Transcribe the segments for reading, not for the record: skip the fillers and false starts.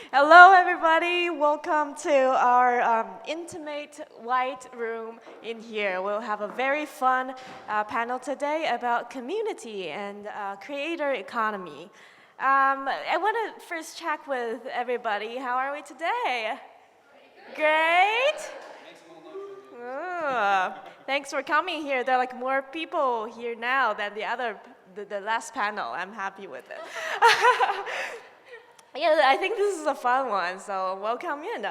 Hello, everybody. Welcome to our intimate white room in here. We'll have a very fun panel today about community and creator economy. I want to first check with everybody. How are we today? Great. Thanks for coming here. There are like more people here now than the last panel. I'm happy with it. Yeah, I think this is a fun one, so welcome in.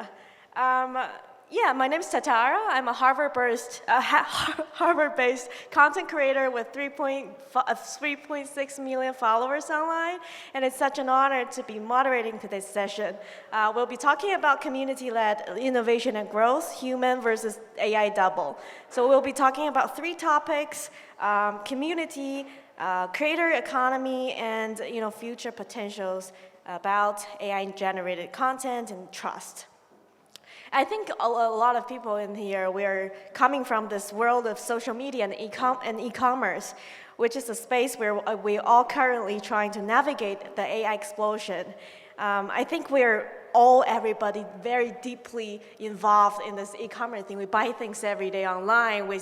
Yeah, my name is Tatara. I'm a Harvard-based content creator with 3.6 million followers online, and it's such an honor to be moderating today's session. We'll be talking about community-led innovation and growth, human versus AI double. So we'll be talking about three topics: community, creator economy, and future potentials about AI-generated content and trust. I think a lot of people in here, we're coming from this world of social media and e-commerce, which is a space where we're all currently trying to navigate the AI explosion. I think everybody very deeply involved in this e-commerce thing. We buy things every day online. We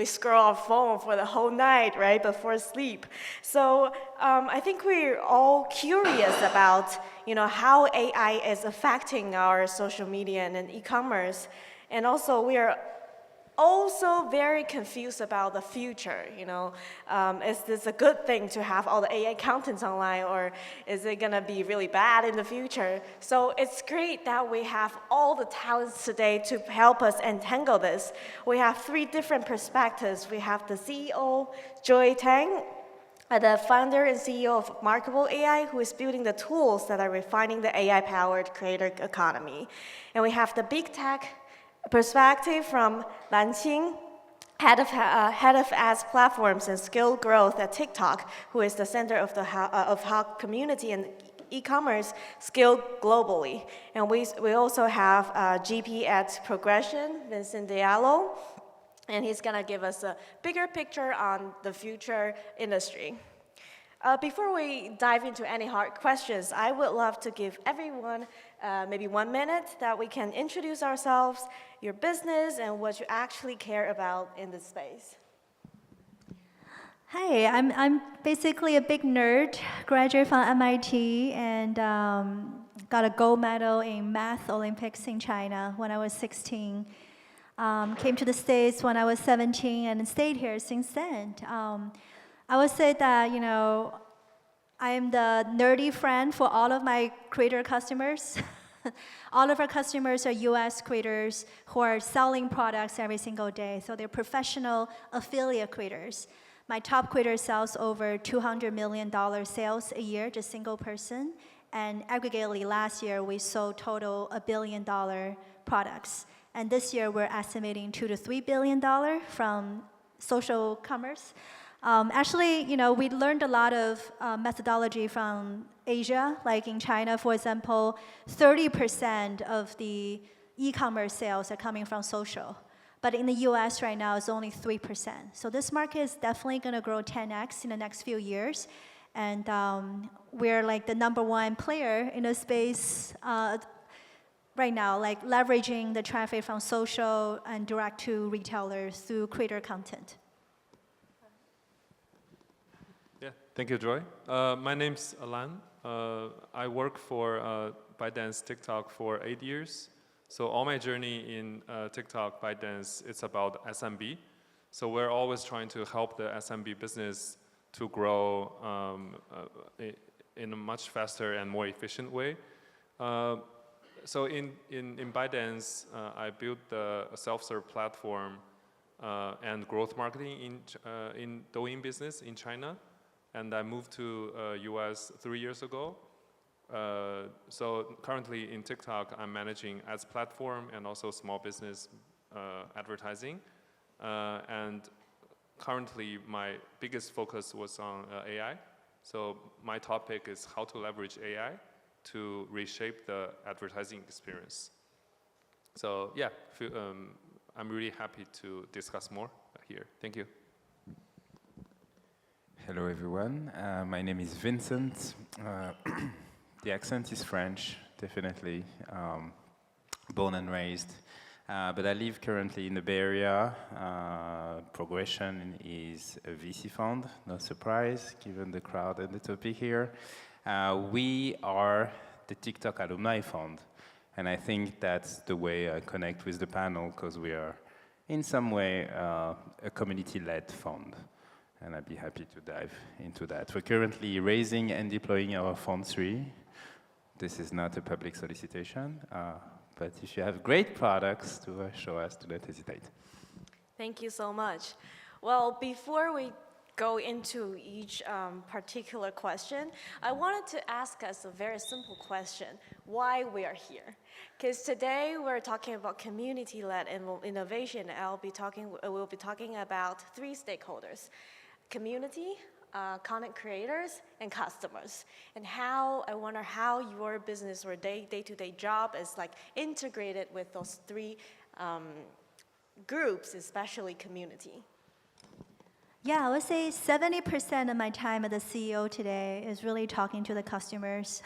scroll our phone for the whole night, right, before sleep. So I think we're all curious about, how AI is affecting our social media and e-commerce. And also we are also very confused about the future. Is this a good thing to have all the AI contents online, or is it gonna be really bad in the future? So it's great that we have all the talents today to help us untangle this. We have three different perspectives. We have the CEO, Tang, the founder and CEO of markable.ai, who is building the tools that are refining the AI-powered creator economy. And we have the big tech perspective from Qing, head of ads platforms and skill growth at TikTok, who is the center of how community and e-commerce scale globally. And we also have GP at Progression, Vincent Diallo, and he's gonna give us a bigger picture on the future industry. Before we dive into any hard questions, I would love to give everyone maybe 1 minute that we can introduce ourselves, your business, and what you actually care about in this space. Hi, I'm basically a big nerd, graduate from MIT, and got a gold medal in math Olympics in China when I was 16. Came to the States when I was 17 and stayed here since then. I would say that, I am the nerdy friend for all of my creator customers. All of our customers are US creators who are selling products every single day. So they're professional affiliate creators. My top creator sells over $200 million sales a year, just single person. And aggregately last year, we sold total $1 billion products. And this year, we're estimating $2 to $3 billion from social commerce. Actually, we learned a lot of methodology from Asia, like in China, for example, 30% of the e-commerce sales are coming from social. But in the US right now, it's only 3%. So this market is definitely going to grow 10x in the next few years. And we're like the #1 player in the space right now, like leveraging the traffic from social and direct to retailers through creator content. Yeah, thank you, Joy. My name's Alan. I work for ByteDance TikTok for 8 years. So all my journey in TikTok, ByteDance, it's about SMB. So we're always trying to help the SMB business to grow in a much faster and more efficient way. So in ByteDance, I built a self-serve platform and growth marketing in Douyin business in China. And I moved to US 3 years ago. So currently in TikTok, I'm managing ads platform and also small business advertising. And currently, my biggest focus was on AI. So my topic is how to leverage AI to reshape the advertising experience. So yeah, I'm really happy to discuss more here. Thank you. Hello everyone, my name is Vincent. The accent is French, definitely. Born and raised. But I live currently in the Bay Area. Progression is a VC fund, no surprise, given the crowd and the topic here. We are the TikTok Alumni Fund. And I think that's the way I connect with the panel, because we are, in some way, a community-led fund. And I'd be happy to dive into that. We're currently raising and deploying our Fund 3. This is not a public solicitation. But if you have great products to show us, do not hesitate. Thank you so much. Well, before we go into each particular question, I wanted to ask us a very simple question: why we are here? Because today we're talking about community-led innovation. We'll be talking about three stakeholders: community, content creators, and customers. And I wonder how your business or day-to-day job is like integrated with those three groups, especially community. Yeah, I would say 70% of my time as a CEO today is really talking to the customers,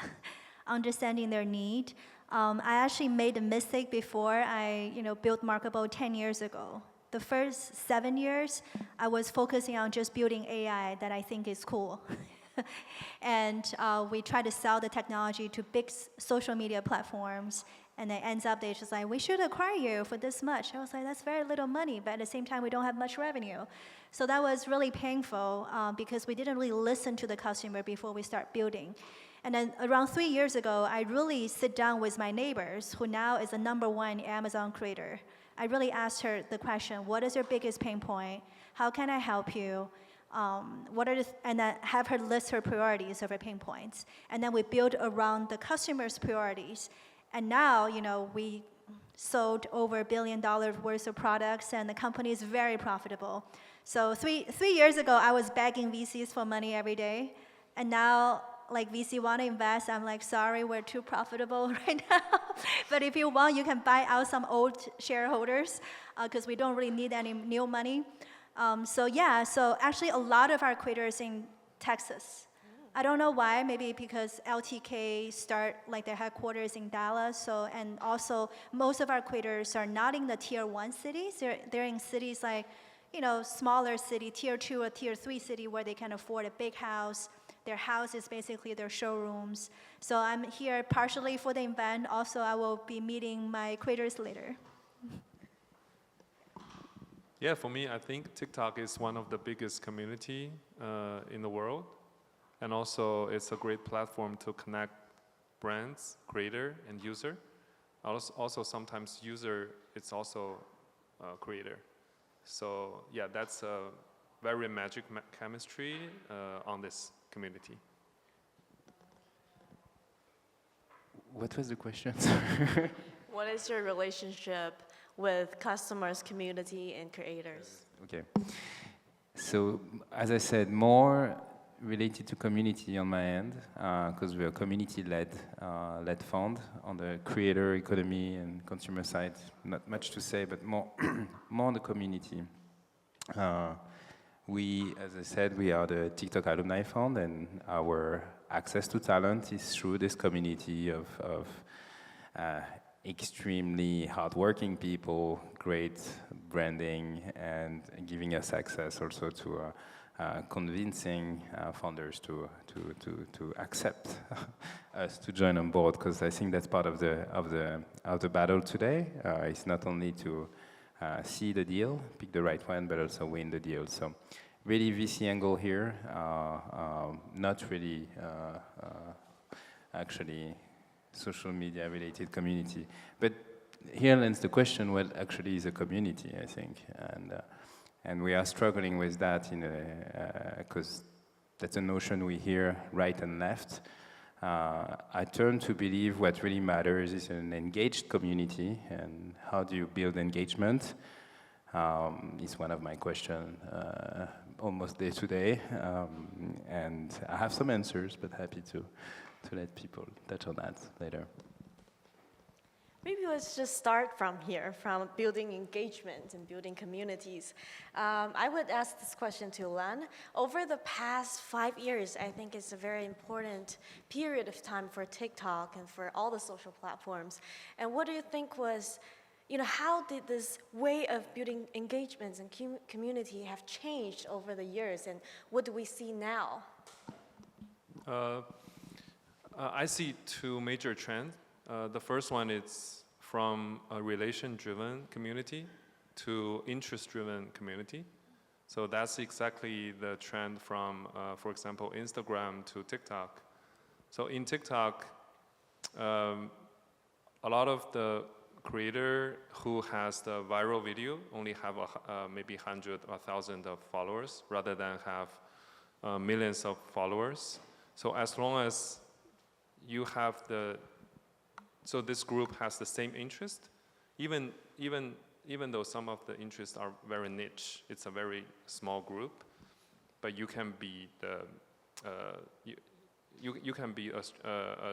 understanding their need. I actually made a mistake before. I built Markable 10 years ago. The first 7 years, I was focusing on just building AI that I think is cool. And we tried to sell the technology to big social media platforms. And it ends up, they just like, we should acquire you for this much. I was like, that's very little money, but at the same time, we don't have much revenue. So that was really painful because we didn't really listen to the customer before we start building. And then around 3 years ago, I really sit down with my neighbors, who now is the #1 Amazon creator. I really asked her the question, what is your biggest pain point? How can I help you? And then have her list her priorities of her pain points. And then we build around the customer's priorities. And now, we sold over $1 billion worth of products, and the company is very profitable. So three years ago, I was begging VCs for money every day. And now, like, VC want to invest, I'm like, sorry, we're too profitable right now. But if you want, you can buy out some old shareholders, because we don't really need any new money. So actually a lot of our creators in Texas. I don't know why, maybe because LTK start like their headquarters in Dallas. And also most of our creators are not in the tier 1 cities. They're in cities like, smaller city, tier 2 or tier 3 city, where they can afford a big house. Their house is basically their showrooms. So I'm here partially for the event. Also, I will be meeting my creators later. Yeah, for me, I think TikTok is one of the biggest community in the world. And also, it's a great platform to connect brands, creator, and user. Also, sometimes user, it's also a creator. So yeah, that's a very magic chemistry on this community. What was the question? What is your relationship with customers, community, and creators? Okay. So, as I said, more related to community on my end, because we're a community-led fund. On the creator economy and consumer side, not much to say, but more on the community. We, as I said, we are the TikTok Alumni Fund, and our access to talent is through this community of extremely hardworking people, great branding, and giving us access also to convincing founders to accept us to join on board, because I think that's part of the battle today. It's not only to see the deal, pick the right one, but also win the deal. So really VC angle here, not really actually social media related community. But here lands the question, what actually is a community, I think. And we are struggling with that because that's a notion we hear right and left. I turn to believe what really matters is an engaged community, and how do you build engagement is one of my questions almost day to day. And I have some answers, but happy to let people touch on that later. Maybe let's just start from here, from building engagement and building communities. I would ask this question to Lan. Over the past 5 years, I think it's a very important period of time for TikTok and for all the social platforms. And what do you think was, how did this way of building engagements and community have changed over the years, and what do we see now? I see two major trends. The first one is from a relation-driven community to interest-driven community. So that's exactly the trend from, for example, Instagram to TikTok. So in TikTok, a lot of the creator who has the viral video only have maybe 100 or 1,000 of followers rather than have millions of followers. So as long as you have so this group has the same interest, even though some of the interests are very niche, it's a very small group, but you can be you can be a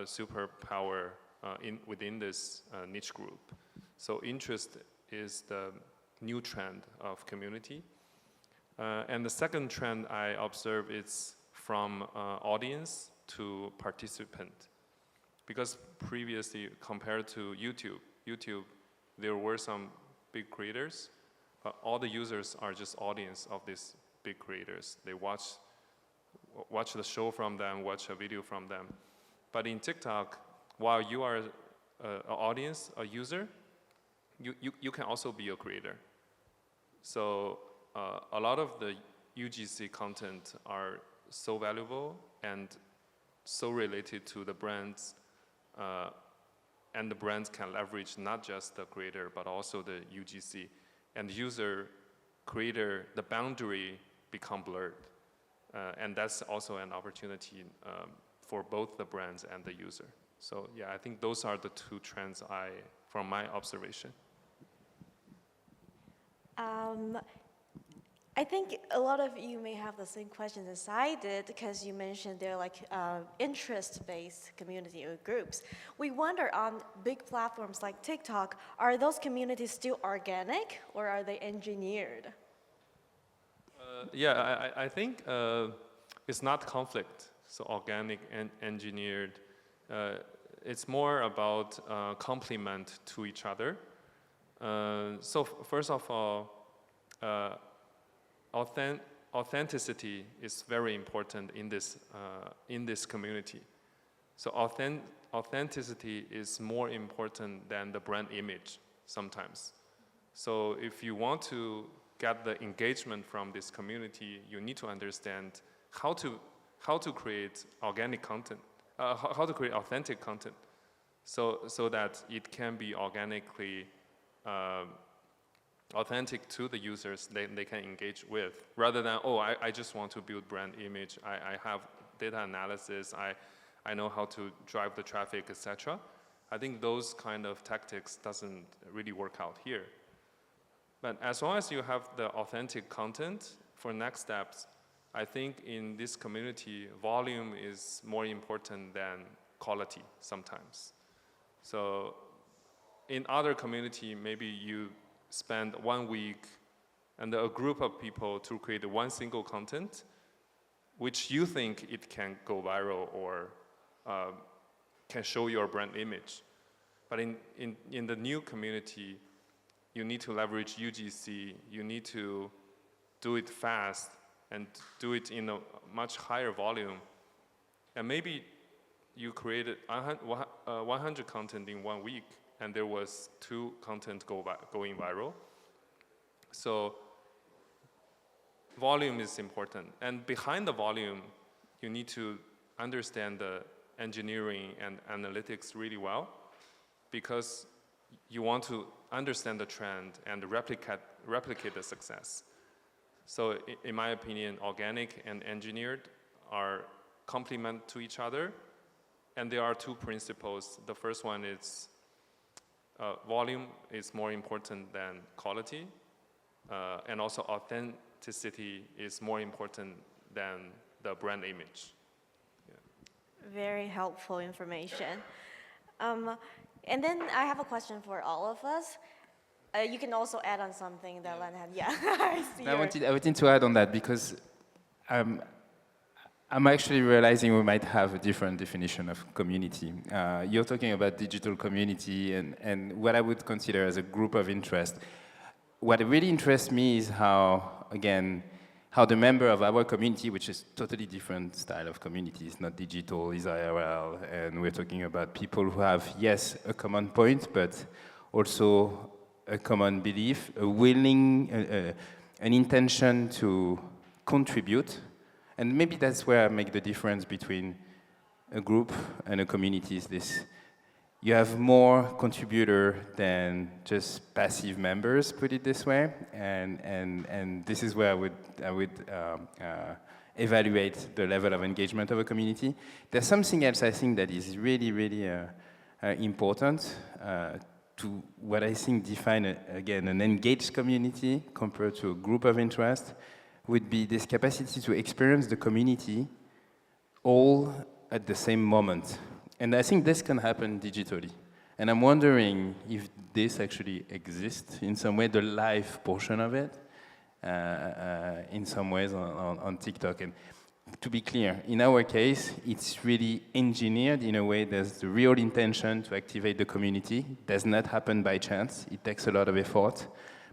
superpower within this niche group. So interest is the new trend of community. And the second trend I observe is from audience to participant. Because previously, compared to YouTube, there were some big creators, but all the users are just audience of these big creators. They watch the show from them, watch a video from them. But in TikTok, while you are an audience, a user, you can also be a creator. So a lot of the UGC content are so valuable and so related to the brands, and the brands can leverage not just the creator, but also the UGC. And user, creator, the boundary become blurred. And that's also an opportunity for both the brands and the user. So yeah, I think those are the two trends from my observation. I think a lot of you may have the same questions as I did, because you mentioned they're like interest-based community or groups. We wonder, on big platforms like TikTok, are those communities still organic or are they engineered? Yeah, I think it's not conflict, so organic and engineered. It's more about complement to each other. So first of all, authenticity is very important in this community. So authenticity is more important than the brand image sometimes. So if you want to get the engagement from this community, you need to understand how to create organic content, how to create authentic content, so that it can be organically authentic to the users they can engage with, rather than, oh, I just want to build brand image, I have data analysis, I know how to drive the traffic, etc. I think those kind of tactics doesn't really work out here. But as long as you have the authentic content for next steps, I think in this community, volume is more important than quality sometimes. So in other community, maybe you spend 1 week and a group of people to create one single content, which you think it can go viral or can show your brand image. But in the new community, you need to leverage UGC, you need to do it fast and do it in a much higher volume. And maybe you created 100 content in 1 week, and there was 2 content going viral. So volume is important. And behind the volume, you need to understand the engineering and analytics really well, because you want to understand the trend and replicate the success. So in my opinion, organic and engineered are complement to each other. And there are 2 principles. The first one is volume is more important than quality. And also authenticity is more important than the brand image. Yeah. Very helpful information. And then I have a question for all of us. You can also add on something that Lan had. Yeah, I see. I wanted to add on that because I'm actually realizing we might have a different definition of community. You're talking about digital community and what I would consider as a group of interest. What really interests me is how the member of our community, which is totally different style of community, it's not digital, it's IRL, and we're talking about people who have, yes, a common point, but also a common belief, an intention to contribute. And maybe that's where I make the difference between a group and a community is this. You have more contributor than just passive members, put it this way. And this is where I would evaluate the level of engagement of a community. There's something else I think that is really, really important to what I think define, an engaged community compared to a group of interest would be this capacity to experience the community all at the same moment. And I think this can happen digitally. And I'm wondering if this actually exists in some way, the live portion of it, in some ways on TikTok. And to be clear, in our case, it's really engineered in a way there's the real intention to activate the community. It does not happen by chance. It takes a lot of effort,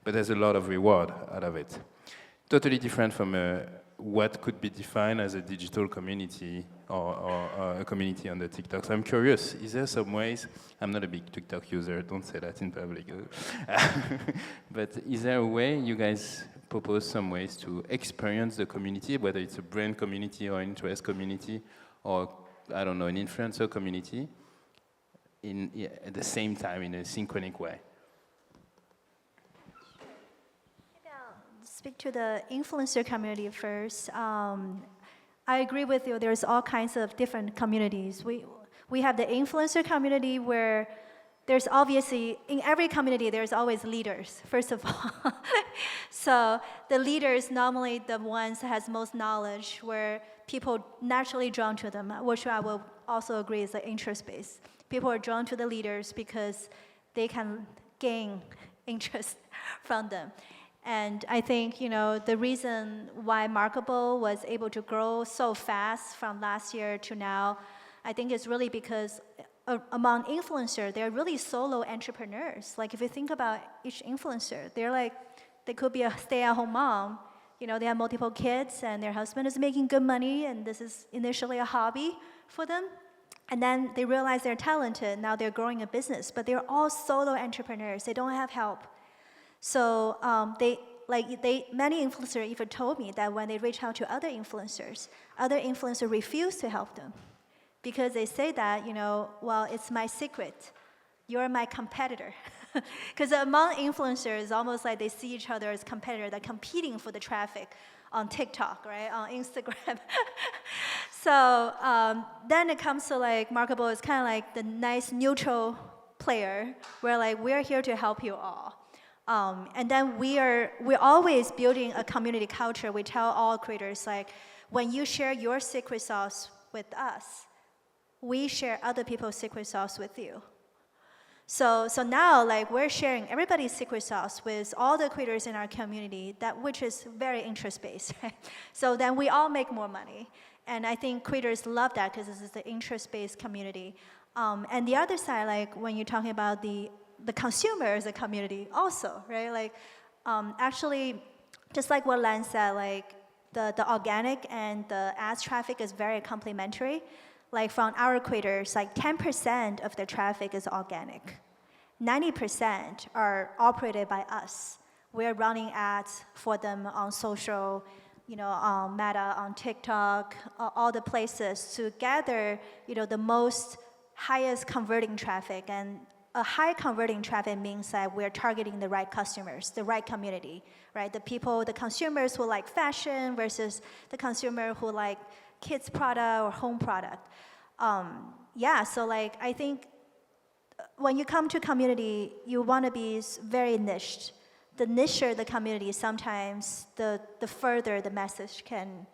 but there's a lot of reward out of it. Totally different from what could be defined as a digital community or a community on the TikTok. So I'm curious, is there some ways, I'm not a big TikTok user, don't say that in public, but is there a way you guys propose some ways to experience the community, whether it's a brand community or interest community, or, I don't know, an influencer community, at the same time in a synchronic way? Speak to the influencer community first. I agree with you. There's all kinds of different communities. We have the influencer community where there's obviously, in every community, there's always leaders, first of all. So the leaders, normally the ones that has most knowledge, where people naturally drawn to them, which I will also agree is the interest base. People are drawn to the leaders because they can gain interest from them. And I think, the reason why Markable was able to grow so fast from last year to now, I think is really because among influencers, they're really solo entrepreneurs. Like if you think about each influencer, they could be a stay-at-home mom. They have multiple kids and their husband is making good money and this is initially a hobby for them. And then they realize they're talented, now they're growing a business, but they're all solo entrepreneurs. They don't have help. So many influencers even told me that when they reach out to other influencers refuse to help them because they say that, well, it's my secret. You're my competitor. Because among influencers, it's almost like they see each other as competitors. They're competing for the traffic on TikTok, right, on Instagram. So then it comes to Markable is kind of like the nice neutral player where we're here to help you all. And then we're always building a community culture. We tell all creators, when you share your secret sauce with us, we share other people's secret sauce with you. So now, we're sharing everybody's secret sauce with all the creators in our community, which is very interest-based, right? So then we all make more money. And I think creators love that because this is the interest-based community. And the other side, when you're talking about the consumer as a community also, right? Actually, just like what Lan said, the organic and the ads traffic is very complementary. From our creators, 10% of the traffic is organic. 90% are operated by us. We're running ads for them on social, on Meta, on TikTok, all the places to gather, the most highest converting traffic. And a high converting traffic means that we're targeting the right customers, the right community, right? The consumers who like fashion versus the consumer who like kids product or home product. So I think when you come to community, you want to be very niched. The nicher the community, sometimes the further the message can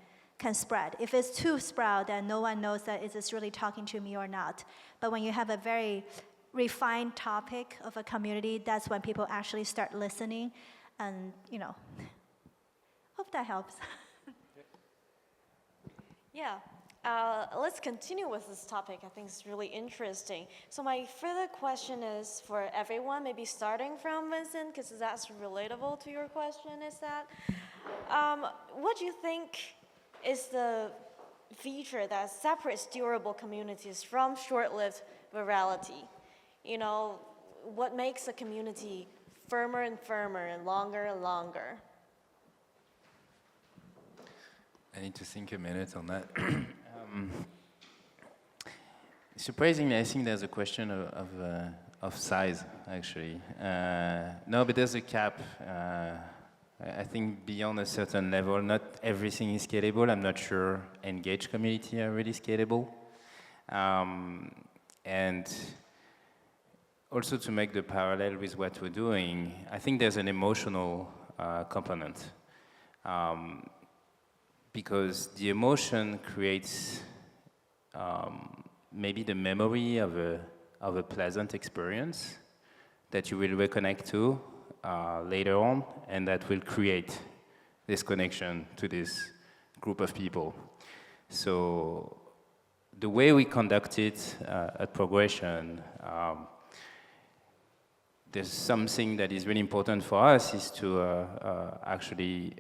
spread. If it's too sprout, then no one knows that is this really talking to me or not. But when you have a very refined topic of a community, that's when people actually start listening, and hope that helps. Yeah. Let's continue with this topic. I think it's really interesting. So my further question is for everyone, maybe starting from Vincent, because that's relatable to your question, is that what do you think is the feature that separates durable communities from short-lived virality? What makes a community firmer and firmer and longer? I need to think a minute on that. Surprisingly, I think there's a question of size, actually. No, but there's a cap. I think beyond a certain level, not everything is scalable. I'm not sure engaged community are really scalable. And also to make the parallel with what we're doing, I think there's an emotional component. Because the emotion creates maybe the memory of a pleasant experience that you will reconnect to later on, and that will create this connection to this group of people. So the way we conduct it at Progression, there's something that is really important for us is to actually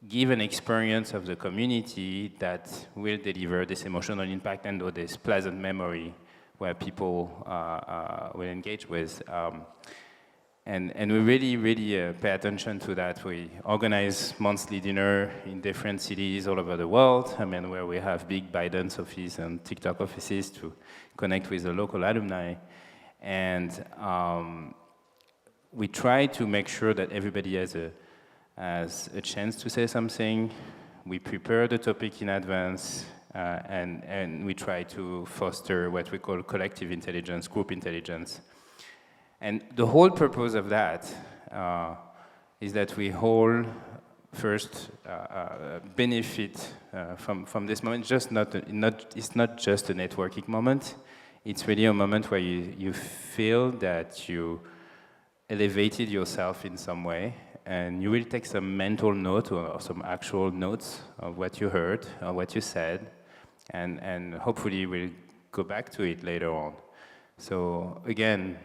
give an experience of the community that will deliver this emotional impact and this pleasant memory where people will engage with. And we really pay attention to that. We organize monthly dinner in different cities all over the world, where we have big ByteDance office and TikTok offices to connect with the local alumni. And we try to make sure that everybody has a chance to say something. We prepare the topic in advance, and we try to foster what we call collective intelligence, group intelligence. And the whole purpose of that is that we all first benefit from this moment. It's not just a networking moment. It's really a moment where you feel that you elevated yourself in some way, and you will take some mental note or some actual notes of what you heard or what you said, and hopefully we'll go back to it later on. So again,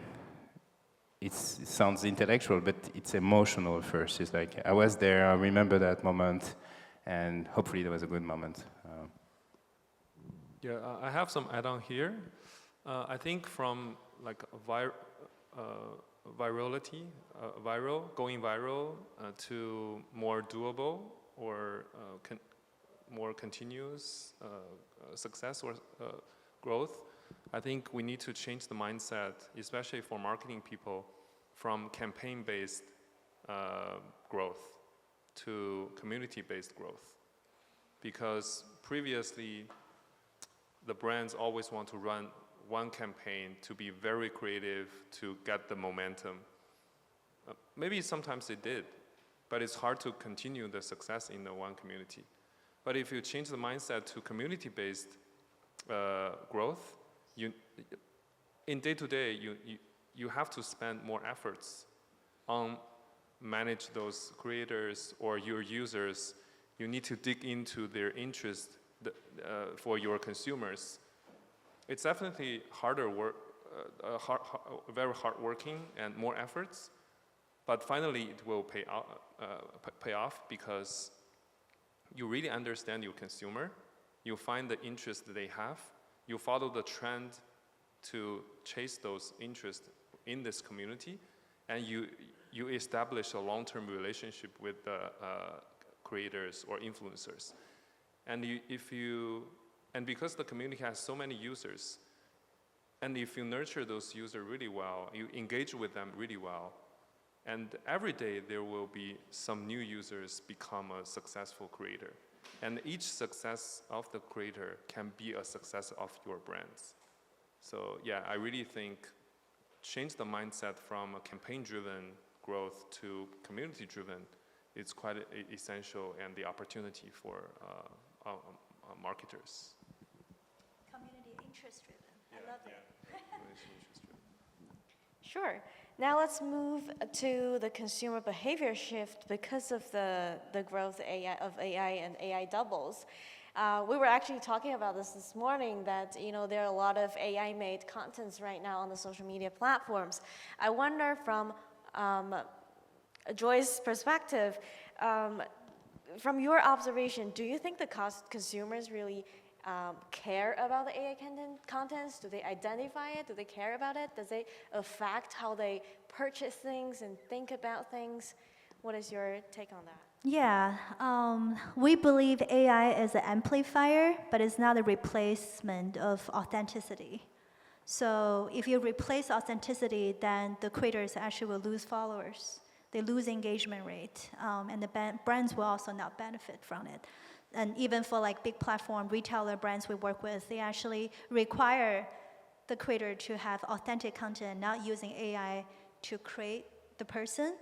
it sounds intellectual, but it's emotional first. It's like, I was there, I remember that moment, and hopefully that was a good moment. Yeah, I have some add-on here. I think from like virality, going viral to more doable or more continuous success or growth, I think we need to change the mindset, especially for marketing people, from campaign-based growth to community-based growth. Because previously, the brands always want to run one campaign to be very creative to get the momentum. Maybe sometimes they did, but it's hard to continue the success in the one community. But if you change the mindset to community-based growth, in day-to-day, you have to spend more efforts on manage those creators or your users. You need to dig into their interest for your consumers. It's definitely harder work, very hard working and more efforts, but finally it will pay off because you really understand your consumer, you find the interest that they have, you follow the trend to chase those interests in this community, and you establish a long-term relationship with the creators or influencers. And because the community has so many users, and if you nurture those users really well, you engage with them really well, and every day there will be some new users become a successful creator. And each success of the creator can be a success of your brands. So yeah, I really think change the mindset from a campaign-driven growth to community-driven is quite essential and the opportunity for marketers. Community interest-driven. I love it. Sure. Now let's move to the consumer behavior shift because of the growth of AI and AI doubles. We were actually talking about this morning that there are a lot of AI-made contents right now on the social media platforms. I wonder from Joy's perspective, from your observation, do you think the consumers really care about the AI contents? Do they identify it? Do they care about it? Does it affect how they purchase things and think about things? What is your take on that? Yeah, we believe AI is an amplifier, but it's not a replacement of authenticity. So if you replace authenticity, then the creators actually will lose followers. They lose engagement rate, and the brands will also not benefit from it. And even for like big platform retailer brands we work with, they actually require the creator to have authentic content, not using AI to create the person.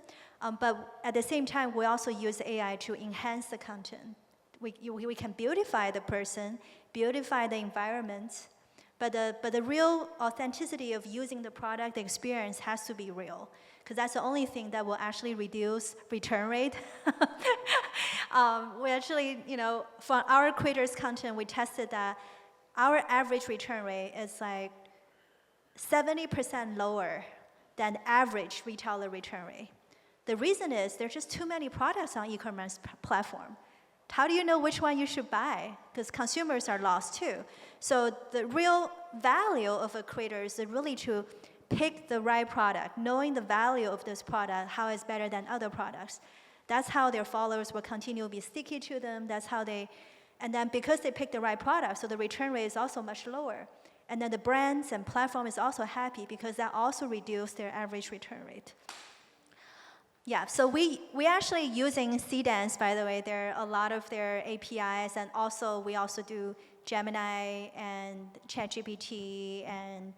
But at the same time, we also use AI to enhance the content. We can beautify the person, beautify the environment, but the real authenticity of using the product, the experience has to be real, because that's the only thing that will actually reduce return rate. We actually, for our creators' content, we tested that our average return rate is like 70% lower than average retailer return rate. The reason is there's just too many products on e-commerce platform. How do you know which one you should buy? Because consumers are lost too. So the real value of a creator is really to pick the right product, knowing the value of this product, how it's better than other products. That's how their followers will continue to be sticky to them. That's how and then because they pick the right product, so the return rate is also much lower. And then the brands and platform is also happy because that also reduced their average return rate. Yeah, so we actually using Cdance, by the way. There are a lot of their APIs, and also we also do Gemini and ChatGPT and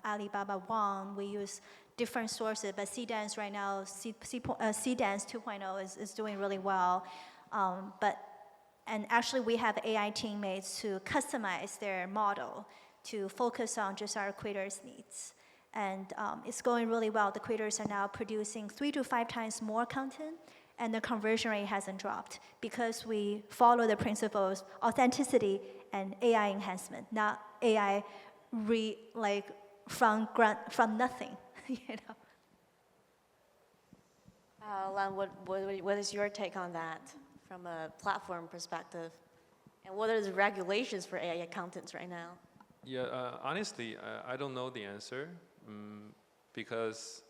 Alibaba One. We use different sources, but Cdance right now, Cdance 2.0 is doing really well. And actually we have AI teammates to customize their model to focus on just our creators' needs. And it's going really well. The creators are now producing 3 to 5 times more content, and the conversion rate hasn't dropped because we follow the principles authenticity and AI enhancement, not AI from nothing. Lan, what is your take on that from a platform perspective? And what are the regulations for AI contents right now? Yeah, honestly, I don't know the answer because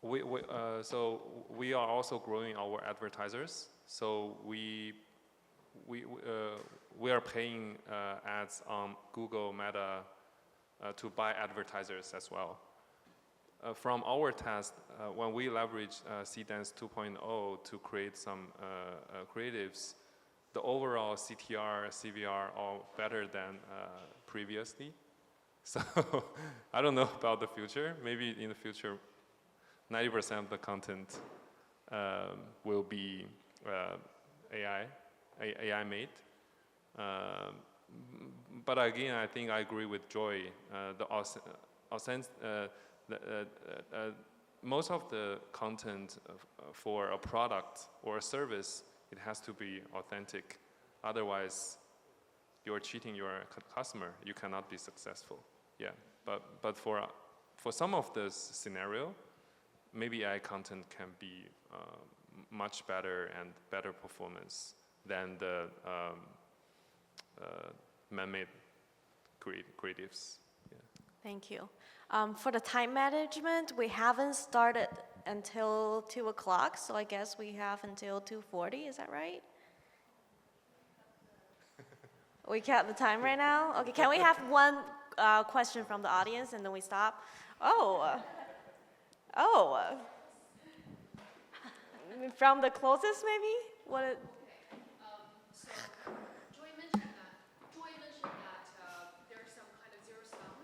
we are also growing our advertisers. So we are paying ads on Google Meta to buy advertisers as well. From our test, when we leverage Cdance 2.0 to create some creatives, the overall CTR, CVR are better than previously. So I don't know about the future. Maybe in the future, 90% of the content will be AI made. But again, I think I agree with Joy. Most of the content for a product or a service, it has to be authentic. Otherwise, you're cheating your customer. You cannot be successful. Yeah, but for some of this scenario, maybe AI content can be much better and better performance than the man-made creatives. Yeah. Thank you. For the time management, we haven't started until 2 o'clock, so I guess we have until 2:40, is that right? We count the time right now? Okay, can we have one question from the audience and then we stop? From the closest maybe? What? Joy mentioned that there's some kind of zero-sum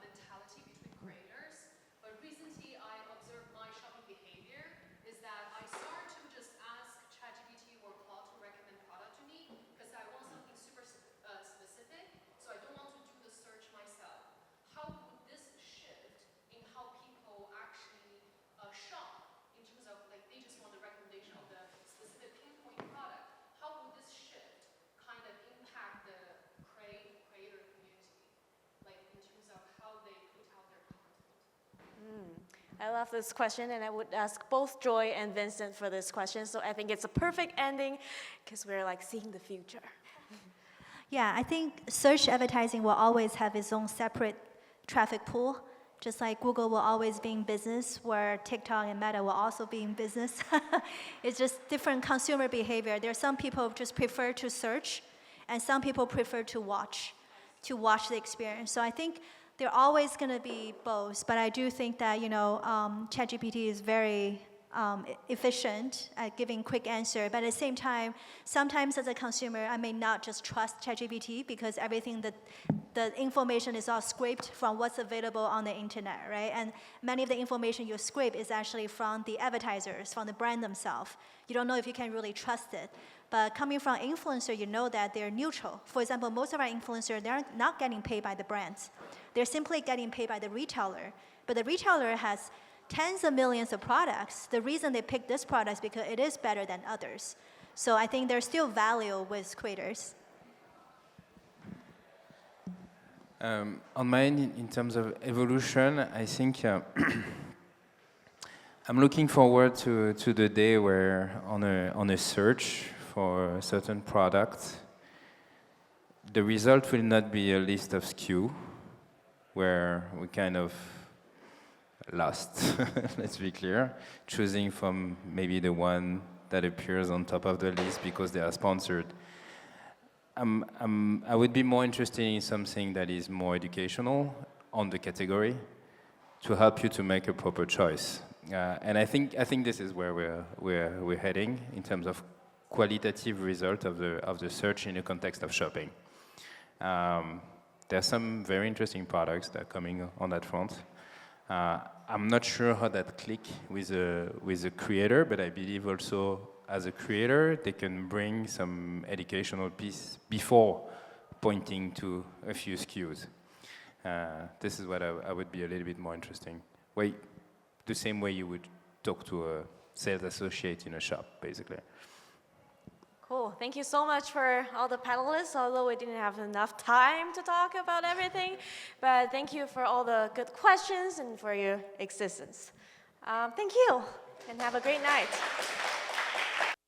mentality between creators. But recently, I observed my shopping behavior is that I start to just ask ChatGPT or Claude to recommend product to me because I want something super specific. So I don't want to do the search myself. How would this shift in I love this question, and I would ask both Joy and Vincent for this question. So I think it's a perfect ending because we're like seeing the future. Yeah, I think search advertising will always have its own separate traffic pool, just like Google will always be in business, where TikTok and Meta will also be in business. It's just different consumer behavior. There are some people who just prefer to search, and some people prefer to watch the experience. So I think they're always going to be both, but I do think that, ChatGPT is very efficient at giving quick answer, but at the same time, sometimes as a consumer, I may not just trust ChatGPT because everything that the information is all scraped from what's available on the internet, right? And many of the information you scrape is actually from the advertisers, from the brand themselves. You don't know if you can really trust it. But coming from influencer, you know that they're neutral. For example, most of our influencers, they're not getting paid by the brands. They're simply getting paid by the retailer. But the retailer has tens of millions of products. The reason they pick this product is because it is better than others. So I think there's still value with creators. On mine, in terms of evolution, I think I'm looking forward to the day where on a search for a certain product, the result will not be a list of SKU, where we kind of lost, let's be clear, choosing from maybe the one that appears on top of the list because they are sponsored. I would be more interested in something that is more educational on the category to help you to make a proper choice. And I think this is where we're heading in terms of qualitative result of the search in the context of shopping. There are some very interesting products that are coming on that front. I'm not sure how that click with a creator, but I believe also as a creator, they can bring some educational piece before pointing to a few SKUs. This is what I would be a little bit more interesting. The same way you would talk to a sales associate in a shop, basically. Cool. Thank you so much for all the panelists, although we didn't have enough time to talk about everything. But thank you for all the good questions and for your existence. Thank you, and have a great night.